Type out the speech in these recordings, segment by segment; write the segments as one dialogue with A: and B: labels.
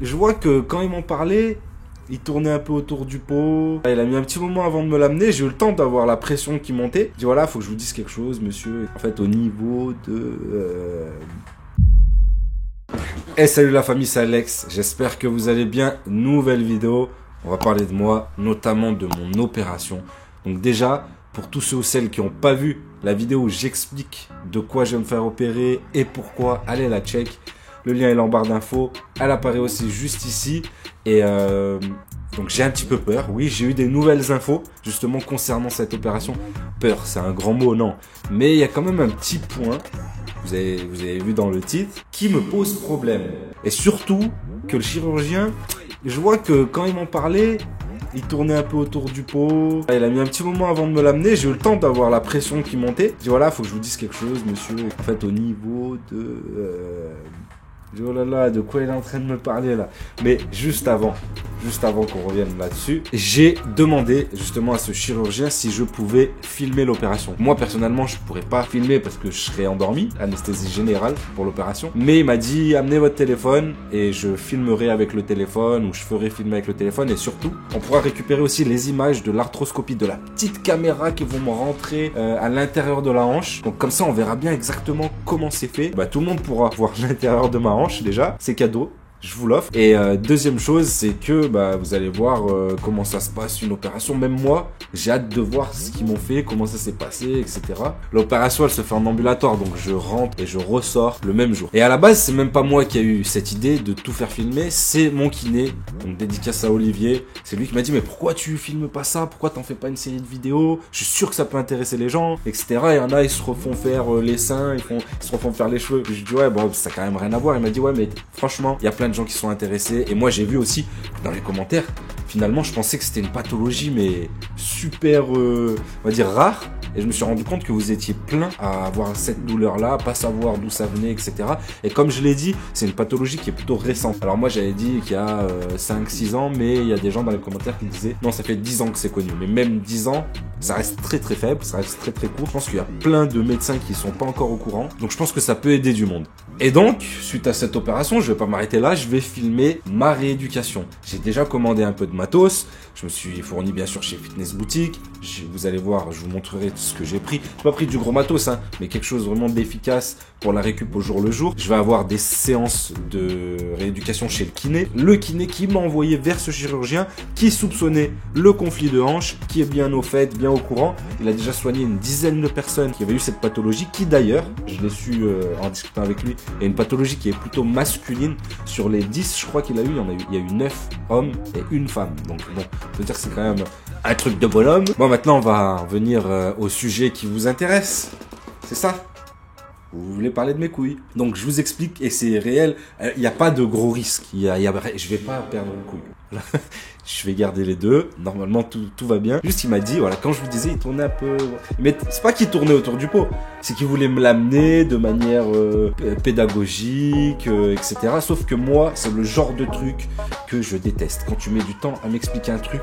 A: Je vois que quand ils m'ont parlé, il tournait un peu autour du pot. Il a mis un petit moment avant de me l'amener. J'ai eu le temps d'avoir la pression qui montait. Je dis voilà, faut que je vous dise quelque chose, monsieur. En fait, au niveau de... salut la famille, c'est Alex. J'espère que vous allez bien. Nouvelle vidéo. On va parler de moi, notamment de mon opération. Donc déjà, pour tous ceux ou celles qui n'ont pas vu la vidéo où j'explique de quoi je vais me faire opérer et pourquoi, allez la check. Le lien est en barre d'infos. Elle apparaît aussi juste ici. Et donc j'ai un petit peu peur. Oui, j'ai eu des nouvelles infos justement concernant cette opération. Peur, c'est un grand mot, non. Mais il y a quand même un petit point, vous avez vu dans le titre, qui me pose problème. Et surtout que le chirurgien, je vois que quand ils m'ont parlé, il tournait un peu autour du pot. Il a mis un petit moment avant de me l'amener. J'ai eu le temps d'avoir la pression qui montait. Je dis voilà, faut que je vous dise quelque chose, monsieur. En fait, au niveau de... oh là là, de quoi il est en train de me parler là? Mais juste avant qu'on revienne là-dessus, j'ai demandé justement à ce chirurgien si je pouvais filmer l'opération. Moi personnellement, je pourrais pas filmer parce que je serais endormi, anesthésie générale pour l'opération. Mais il m'a dit amenez votre téléphone et je filmerai avec le téléphone ou je ferai filmer avec le téléphone et surtout, on pourra récupérer aussi les images de l'arthroscopie, de la petite caméra qui vont me rentrer à l'intérieur de la hanche. Donc comme ça, on verra bien exactement comment c'est fait. Bah, tout le monde pourra voir l'intérieur de ma hanche déjà, c'est cadeau. Je vous l'offre. Et deuxième chose, c'est que vous allez voir comment ça se passe une opération. Même moi, j'ai hâte de voir ce qu'ils m'ont fait, comment ça s'est passé, etc. L'opération, elle se fait en ambulatoire, donc je rentre et je ressors le même jour. Et à la base, c'est même pas moi qui a eu cette idée de tout faire filmer, c'est mon kiné. Donc dédicace à Olivier. C'est lui qui m'a dit mais pourquoi tu filmes pas ça? Pourquoi t'en fais pas une série de vidéos? Je suis sûr que ça peut intéresser les gens, etc. Il y en a, ils se refont faire les seins, ils se refont faire les cheveux. Je dis ouais, bon, ça a quand même rien à voir. Il m'a dit ouais, mais franchement, il y a plein de gens qui sont intéressés. Et moi, j'ai vu aussi dans les commentaires, finalement, je pensais que c'était une pathologie, mais super, on va dire, rare. Et je me suis rendu compte que vous étiez plein à avoir cette douleur-là, pas savoir d'où ça venait, etc. Et comme je l'ai dit, c'est une pathologie qui est plutôt récente. Alors moi, j'avais dit qu'il y a 5-6 ans, mais il y a des gens dans les commentaires qui disaient non, ça fait 10 ans que c'est connu. Mais même 10 ans, ça reste très très faible, ça reste très très court. Je pense qu'il y a plein de médecins qui sont pas encore au courant. Donc je pense que ça peut aider du monde. Et donc, suite à cette opération, je vais pas m'arrêter là, je vais filmer ma rééducation. J'ai déjà commandé un peu de matos, je me suis fourni bien sûr chez Fitness Boutique. Vous allez voir, je vous montrerai ce que j'ai pris. J'ai pas pris du gros matos, hein, mais quelque chose vraiment d'efficace pour la récup au jour le jour. Je vais avoir des séances de rééducation chez le kiné. Le kiné qui m'a envoyé vers ce chirurgien qui soupçonnait le conflit de hanche, qui est bien au fait, bien au courant. Il a déjà soigné une dizaine de personnes qui avaient eu cette pathologie, qui d'ailleurs, je l'ai su en discutant avec lui, est une pathologie qui est plutôt masculine. Sur les 10, je crois qu'il a eu, il y a eu 9 hommes et une femme. Donc bon, je veux dire que c'est quand même un truc de bonhomme. Bon, maintenant, on va revenir au sujet qui vous intéresse. C'est ça? Vous voulez parler de mes couilles. Donc, je vous explique, et c'est réel, il n'y a pas de gros risque. Je vais pas perdre une couille. Je vais garder les deux. Normalement, tout va bien. Juste, il m'a dit, voilà, quand je vous disais, il tournait un peu... Mais c'est pas qu'il tournait autour du pot. C'est qu'il voulait me l'amener de manière pédagogique, etc. Sauf que moi, c'est le genre de truc que je déteste. Quand tu mets du temps à m'expliquer un truc,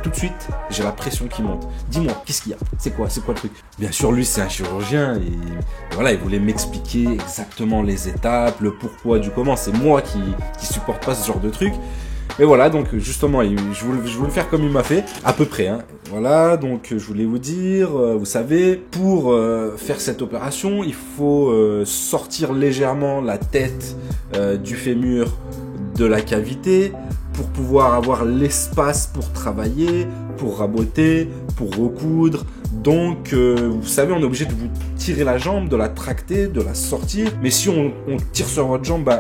A: tout de suite, j'ai la pression qui monte. Dis-moi, qu'est-ce qu'il y a? C'est quoi le truc? Bien sûr, lui, c'est un chirurgien. Et voilà, il voulait m'expliquer exactement les étapes, le pourquoi du comment. C'est moi qui supporte pas ce genre de truc. Mais voilà, donc justement, je voulais faire comme il m'a fait, à peu près. Hein. Voilà, donc je voulais vous dire, vous savez, pour faire cette opération, il faut sortir légèrement la tête du fémur de la cavité pour pouvoir avoir l'espace pour travailler, pour raboter, pour recoudre. Donc, vous savez, on est obligé de vous tirer la jambe, de la tracter, de la sortir. Mais si on tire sur votre jambe,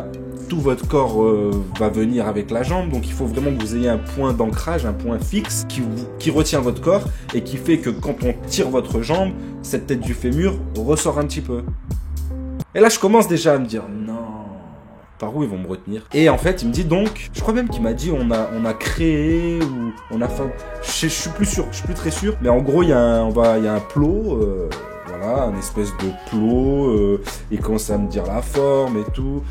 A: tout votre corps va venir avec la jambe. Donc, il faut vraiment que vous ayez un point d'ancrage, un point fixe qui retient votre corps et qui fait que quand on tire votre jambe, cette tête du fémur ressort un petit peu. Et là, je commence déjà à me dire, non, par où ils vont me retenir? Et en fait, il me dit donc, je crois même qu'il m'a dit, on a créé, ou on a fait, je suis plus sûr, je suis plus très sûr, mais en gros, il y a un plot, voilà, un espèce de plot, il commence à me dire la forme et tout,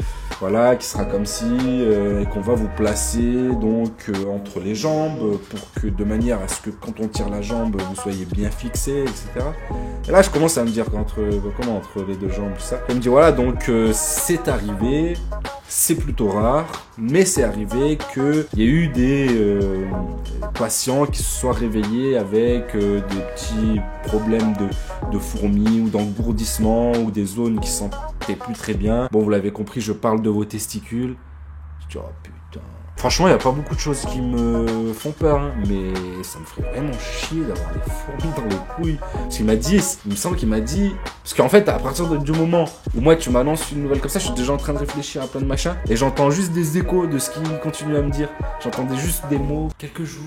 A: voilà, qui sera comme si, et qu'on va vous placer donc entre les jambes, pour que de manière à ce que quand on tire la jambe, vous soyez bien fixé, etc. Et là, je commence à me dire entre les deux jambes, tout ça. Il me dit voilà, donc c'est arrivé, c'est plutôt rare, mais c'est arrivé qu'il y ait eu des patients qui se soient réveillés avec des petits problèmes de fourmis ou d'engourdissement ou des zones qui sentaient plus très bien. Bon, vous l'avez compris, je parle de vos testicules. Je dis, oh putain. Franchement, il n'y a pas beaucoup de choses qui me font peur, hein, mais ça me ferait vraiment chier d'avoir des fourmis dans les couilles. Parce qu'il m'a dit, il me semble qu'il m'a dit... Parce qu'en fait, à partir du moment où moi, tu m'annonces une nouvelle comme ça, je suis déjà en train de réfléchir à plein de machins, et j'entends juste des échos de ce qu'il continue à me dire. J'entendais juste des mots, quelques jours,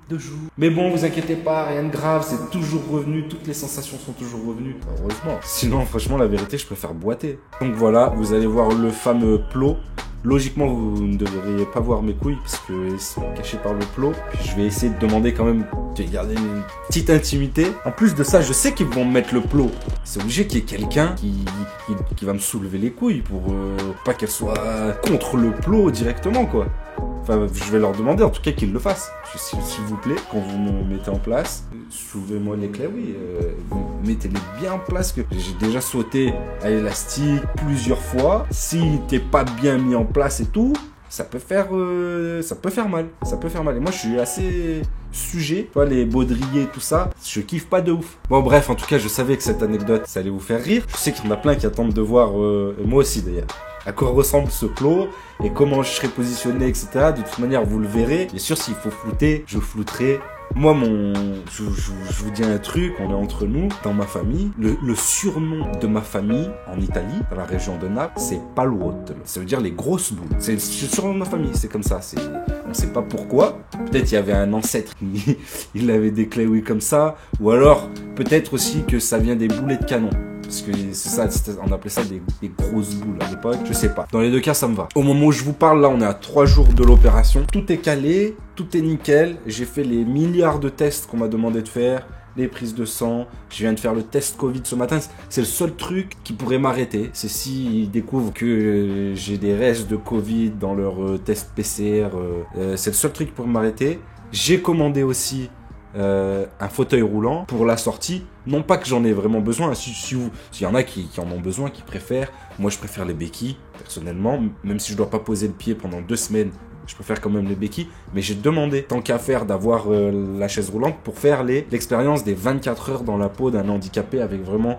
A: 2 jours. Mais bon, vous inquiétez pas, rien de grave, c'est toujours revenu, toutes les sensations sont toujours revenues. Heureusement. Sinon, franchement, la vérité, je préfère boiter. Donc voilà, vous allez voir le fameux plot. Logiquement, vous ne devriez pas voir mes couilles parce qu'elles sont cachées par le plot. Puis je vais essayer de demander quand même de garder une petite intimité. En plus de ça, je sais qu'ils vont me mettre le plot. C'est obligé qu'il y ait quelqu'un qui va me soulever les couilles pour pas qu'elles soient contre le plot directement, quoi. Enfin, je vais leur demander en tout cas qu'ils le fassent. S'il vous plaît, quand vous me mettez en place, soulevez-moi les clés, oui. Mettez-les bien en place, que j'ai déjà sauté à l'élastique plusieurs fois. Si t'es pas bien mis en place et tout, ça peut faire mal. Ça peut faire mal. Et moi, je suis assez sujet. Tu vois, les baudriers, tout ça, je kiffe pas de ouf. Bon, bref, en tout cas, je savais que cette anecdote, ça allait vous faire rire. Je sais qu'il y en a plein qui attendent de voir, moi aussi d'ailleurs, à quoi ressemble ce plot et comment je serai positionné, etc. De toute manière, vous le verrez. Bien sûr, s'il faut flouter, je flouterai. Moi, je vous dis un truc, on est entre nous, dans ma famille. Le surnom de ma famille, en Italie, dans la région de Naples, c'est Paluotto. Ça veut dire les grosses boules. C'est le surnom de ma famille, c'est comme ça. On ne sait pas pourquoi. Peut-être il y avait un ancêtre, il avait des clés comme ça. Ou alors, peut-être aussi que ça vient des boulets de canon. Parce que c'est ça, on appelait ça des grosses boules à l'époque, je sais pas. Dans les deux cas, ça me va. Au moment où je vous parle, là, on est à 3 jours de l'opération. Tout est calé, tout est nickel. J'ai fait les milliards de tests qu'on m'a demandé de faire, les prises de sang. Je viens de faire le test Covid ce matin. C'est le seul truc qui pourrait m'arrêter. C'est s'ils découvrent que j'ai des restes de Covid dans leur test PCR. C'est le seul truc qui pourrait m'arrêter. J'ai commandé aussi un fauteuil roulant pour la sortie. Non pas que j'en ai vraiment besoin, s'il y en a qui en ont besoin, qui préfèrent. Moi je préfère les béquilles personnellement, même si je dois pas poser le pied pendant 2 semaines, je préfère quand même les béquilles. Mais j'ai demandé, tant qu'à faire, d'avoir la chaise roulante pour faire l'expérience des 24 heures dans la peau d'un handicapé avec vraiment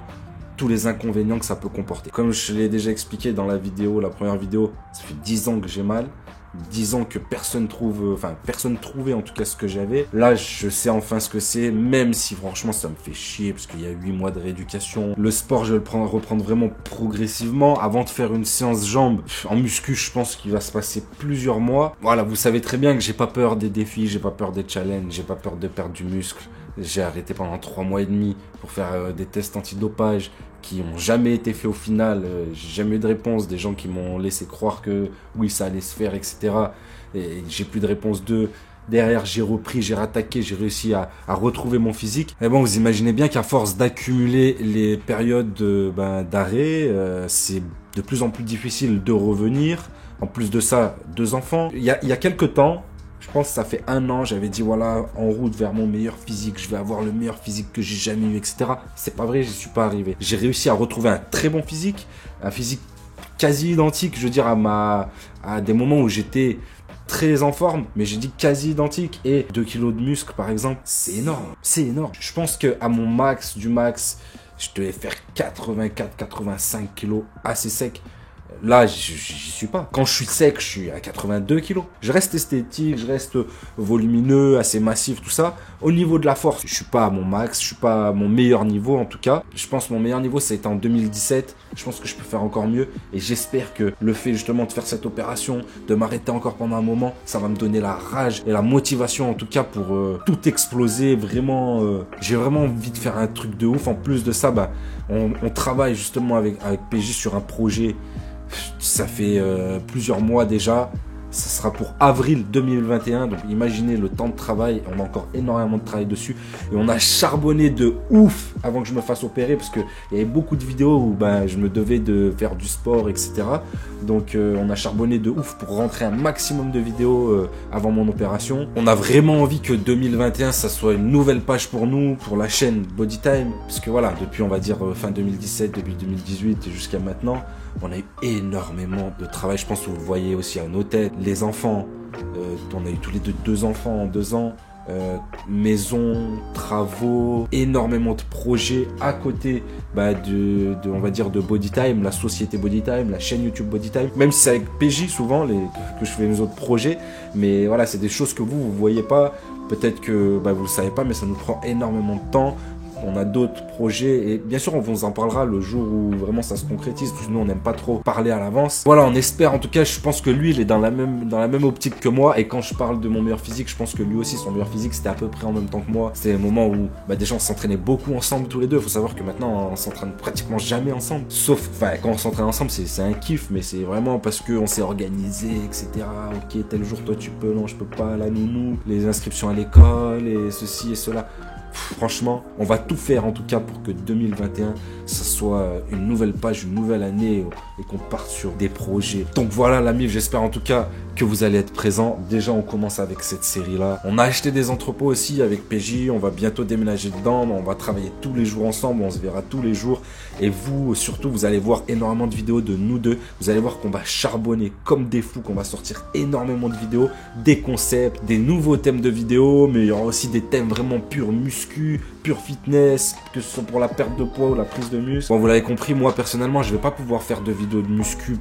A: tous les inconvénients que ça peut comporter. Comme je l'ai déjà expliqué dans la première vidéo, ça fait 10 ans que j'ai mal. 10 ans que personne trouvait en tout cas ce que j'avais. Là, je sais enfin ce que c'est, même si franchement ça me fait chier parce qu'il y a 8 mois de rééducation. Le sport, je vais reprendre vraiment progressivement. Avant de faire une séance jambes, en muscu, je pense qu'il va se passer plusieurs mois. Voilà, vous savez très bien que j'ai pas peur des défis, j'ai pas peur des challenges, j'ai pas peur de perdre du muscle. J'ai arrêté pendant 3 mois et demi pour faire des tests antidopage qui n'ont jamais été faits au final. J'ai jamais eu de réponse, des gens qui m'ont laissé croire que oui, ça allait se faire, etc. Et j'ai plus de réponse d'eux. Derrière, j'ai repris, j'ai rattaqué, j'ai réussi à retrouver mon physique. Et bon, vous imaginez bien qu'à force d'accumuler les périodes d'arrêt, c'est de plus en plus difficile de revenir. En plus de ça, 2 enfants. Il y a quelques temps, je pense que ça fait 1 an, j'avais dit voilà, en route vers mon meilleur physique, je vais avoir le meilleur physique que j'ai jamais eu, etc. C'est pas vrai, j'y suis pas arrivé. J'ai réussi à retrouver un très bon physique, un physique quasi identique, je veux dire, à des moments où j'étais très en forme, mais j'ai dit quasi identique. Et 2 kilos de muscle, par exemple, c'est énorme, c'est énorme. Je pense qu'à mon max du max, je devais faire 84-85 kilos assez sec. Là, j'y suis pas. Quand je suis sec, je suis à 82 kilos. Je reste esthétique, je reste volumineux, assez massif, tout ça. Au niveau de la force, je suis pas à mon max, je suis pas à mon meilleur niveau en tout cas. Je pense que mon meilleur niveau, ça a été en 2017. Je pense que je peux faire encore mieux. Et j'espère que le fait justement de faire cette opération, de m'arrêter encore pendant un moment, ça va me donner la rage et la motivation en tout cas pour tout exploser. Vraiment, j'ai vraiment envie de faire un truc de ouf. En plus de ça, on travaille justement avec PJ sur un projet. Ça fait plusieurs mois déjà. Ça sera pour avril 2021. Donc imaginez le temps de travail. On a encore énormément de travail dessus. Et on a charbonné de ouf avant que je me fasse opérer. Parce qu'il y avait beaucoup de vidéos où je me devais de faire du sport, etc. Donc on a charbonné de ouf pour rentrer un maximum de vidéos avant mon opération. On a vraiment envie que 2021, ça soit une nouvelle page pour nous, pour la chaîne Bodytime. Parce que voilà, depuis on va dire fin 2017, début 2018 jusqu'à maintenant, On a eu énormément de travail. Je pense que vous le voyez aussi à nos têtes. Les enfants, on a eu tous les deux enfants en 2 ans. Maison, travaux, énormément de projets à côté on va dire de Bodytime, la société Bodytime, la chaîne YouTube Bodytime, même si c'est avec PJ souvent que je fais mes autres projets, mais voilà, c'est des choses que vous voyez pas, peut-être que vous le savez pas, mais ça nous prend énormément de temps. On a d'autres projets et bien sûr on vous en parlera le jour où vraiment ça se concrétise, parce que nous on n'aime pas trop parler à l'avance. Voilà, on espère, en tout cas je pense que lui il est dans la même optique que moi, et quand je parle de mon meilleur physique, je pense que lui aussi son meilleur physique c'était à peu près en même temps que moi. C'était un moment où déjà on s'entraînait beaucoup ensemble tous les deux. Faut savoir que maintenant on s'entraîne pratiquement jamais ensemble, sauf quand on s'entraîne ensemble c'est un kiff, mais c'est vraiment parce qu'on s'est organisé, etc. Ok, tel jour toi tu peux, non je peux pas, la nounou, les inscriptions à l'école et ceci et cela. Franchement, on va tout faire en tout cas pour que 2021, ça soit une nouvelle page, une nouvelle année et qu'on parte sur des projets. Donc voilà la MIF, j'espère en tout cas que vous allez être présents. Déjà, on commence avec cette série-là. On a acheté des entrepôts aussi avec PJ, on va bientôt déménager dedans, on va travailler tous les jours ensemble, on se verra tous les jours. Et vous, surtout, vous allez voir énormément de vidéos de nous deux. Vous allez voir qu'on va charbonner comme des fous, qu'on va sortir énormément de vidéos, des concepts, des nouveaux thèmes de vidéos, mais il y aura aussi des thèmes vraiment purs muscu, pur fitness, que ce soit pour la perte de poids ou la prise de muscle. Bon, vous l'avez compris, moi personnellement, je vais pas pouvoir faire de vidéos de muscu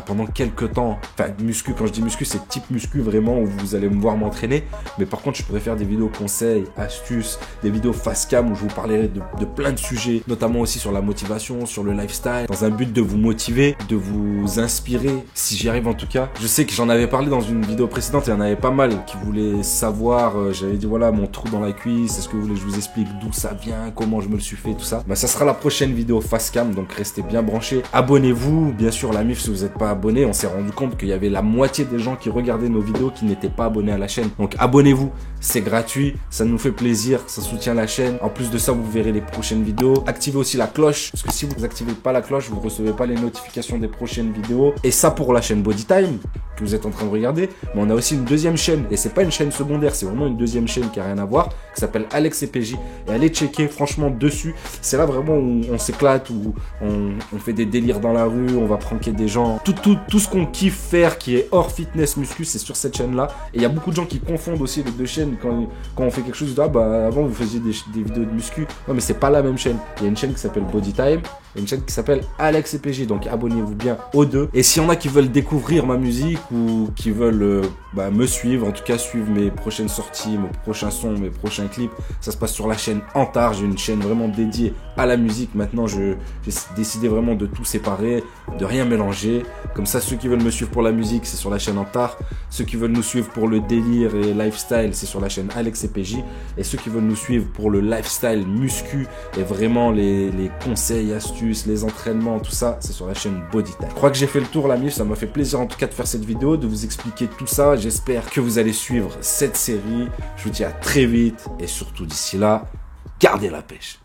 A: pendant quelques temps. Enfin, muscu, quand je dis muscu, c'est type muscu vraiment où vous allez me voir m'entraîner. Mais par contre, je pourrais faire des vidéos conseils, astuces, des vidéos face cam où je vous parlerai de plein de sujets, notamment aussi sur la motivation, sur le lifestyle, dans un but de vous motiver, de vous inspirer, si j'y arrive en tout cas. Je sais que j'en avais parlé dans une vidéo précédente, il y en avait pas mal qui voulaient savoir, j'avais dit voilà mon trou dans la cuisse, est-ce que vous voulez que je vous explique d'où ça vient, comment je me le suis fait, tout ça. Ça sera la prochaine vidéo face cam, donc restez bien branchés. Abonnez-vous, bien sûr la MIF si vous n'êtes pas abonné, on s'est rendu compte qu'il y avait la moitié des gens qui regardaient nos vidéos qui n'étaient pas abonnés à la chaîne. Donc abonnez-vous, c'est gratuit, ça nous fait plaisir, ça soutient la chaîne. En plus de ça, vous verrez les prochaines vidéos. Activez aussi la cloche, parce que si vous n'activez pas la cloche, vous ne recevez pas les notifications des prochaines vidéos. Et ça pour la chaîne Bodytime que vous êtes en train de regarder, mais on a aussi une deuxième chaîne, et c'est pas une chaîne secondaire, c'est vraiment une deuxième chaîne qui a rien à voir, qui s'appelle Alex et PJ, et allez checker franchement dessus, c'est là vraiment où on s'éclate, où on fait des délires dans la rue, on va pranker des gens, tout ce qu'on kiffe faire qui est hors fitness muscu, c'est sur cette chaîne là. Et il y a beaucoup de gens qui confondent aussi les deux chaînes quand on fait quelque chose de avant vous faisiez des vidéos de muscu, ouais mais c'est pas la même chaîne, il y a une chaîne qui s'appelle Bodytime et une chaîne qui s'appelle Alex et PJ, donc abonnez-vous bien aux deux. Et s'il y en a qui veulent découvrir ma musique ou qui veulent me suivre, en tout cas suivre mes prochaines sorties, mes prochains sons, mes prochains clips, ça se passe sur la chaîne Antar. J'ai une chaîne vraiment dédiée à la musique. Maintenant j'ai décidé vraiment de tout séparer, de rien mélanger. Comme ça, ceux qui veulent me suivre pour la musique, c'est sur la chaîne Antar. Ceux qui veulent nous suivre pour le délire et lifestyle, c'est sur la chaîne Alex et PJ. Et ceux qui veulent nous suivre pour le lifestyle muscu et vraiment les conseils, astuces, les entraînements, tout ça, c'est sur la chaîne Bodytime. Je crois que j'ai fait le tour, la MIF. Ça m'a fait plaisir en tout cas de faire cette vidéo, de vous expliquer tout ça. J'espère que vous allez suivre cette série. Je vous dis à très vite et surtout d'ici là, gardez la pêche.